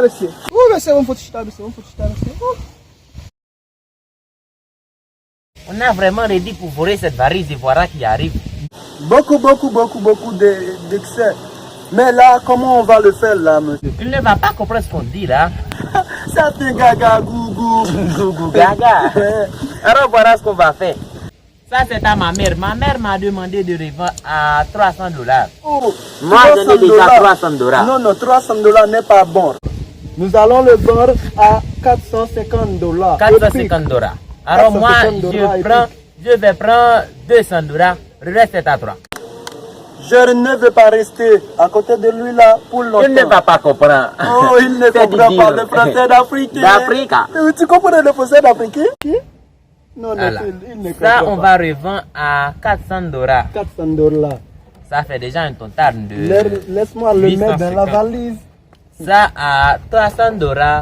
monsieur. Oh, monsieur, on faut chuter, monsieur. On a vraiment réduit pour voler cette valise Ivoira qui arrive. Beaucoup d'excès. Mais là, comment on va le faire là, monsieur? Il ne va pas comprendre ce qu'on dit là. Ça c'est gaga, gougou. Gougou, gaga. Alors voilà ce qu'on va faire. Ça c'est à ma mère. Ma mère m'a demandé de revendre à $300. Oh, Moi je n'ai déjà $300. Non, $300 n'est pas bon. Nous allons le vendre à $450. $450. Alors moi je vais prendre $200. Le reste est à toi. Je ne veux pas rester à côté de lui là pour longtemps. Il ne va pas comprendre. Oh, il ne comprend pas le français d'Afrique. D'Afrique. Tu comprends le français d'Afrique? Non, voilà. il ne comprend pas. Ça, on va revendre à $400. $400. Ça fait déjà un total de... Laisse-moi le mettre dans la valise. Ça à $300.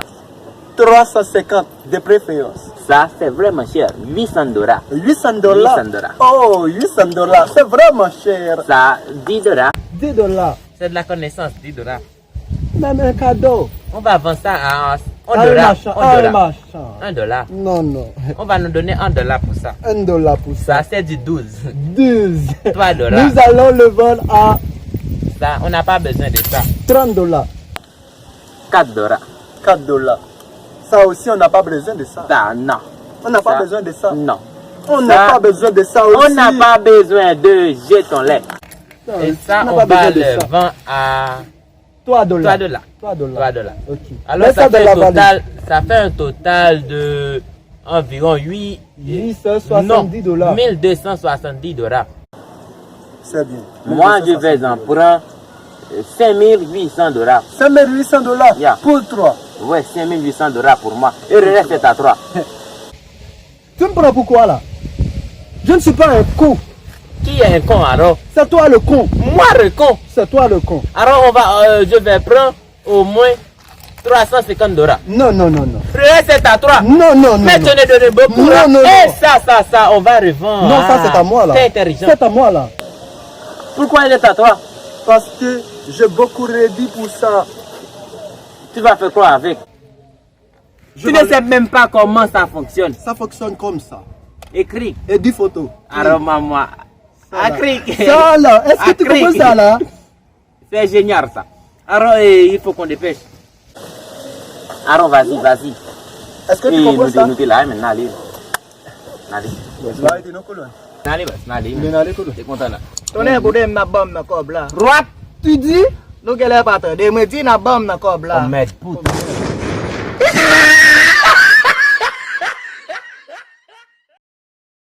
350 de préférence. Ça, c'est vraiment cher. $800. $800. Oh, $800. C'est vraiment cher. Ça, $10. $10. C'est de la connaissance, $10. Même un cadeau. On va vendre ça à $1. $1. Non. On va nous donner $1 pour ça. $1 pour ça. Ça, c'est du 12. 12. $3. Nous allons le vendre à... Ça, on n'a pas besoin de ça. $30. $4. Ça aussi, on n'a pas besoin de ça. Ça, non. On n'a pas besoin de ça. Non. On n'a pas besoin de ça aussi. On n'a pas besoin de jetons-les. Et ça, on va le vendre à $3. Ok. Alors, ça fait un total de environ $870. $1,270. C'est bien. Moi, je vais en prendre $5,800. $5,800 Yeah. pour 3. Ouais, $5,800 pour moi. Et le reste est à 3. Tu me prends pourquoi là? Je ne suis pas un con. Qui est un con alors? C'est toi le con. Moi le con. C'est toi le con. Alors je vais prendre au moins $350. Non. Le reste est à 3. Non. Mais tu ne donnes beaucoup. Non. Et ça, on va revendre. Non, ça c'est à moi là. C'est intelligent. C'est à moi là. Pourquoi il est à toi? Parce que j'ai beaucoup réduit pour ça. Tu vas faire quoi avec? Tu ne sais même pas comment ça fonctionne. Ça fonctionne comme ça. Écris. Et 10 photos. Alors maman. Écris. Ça là. Est-ce que tu comprends ça là? C'est génial ça. Alors il faut qu'on dépêche. Alors vas-y. Est-ce que tu comprends ça? Nous là maintenant. Allez. T'es content là? Tu n'es pas de ma bombe na cob là. Droite. Tu dis? Nous qu'elle est pas de me dire na bombe na cob là. On met pour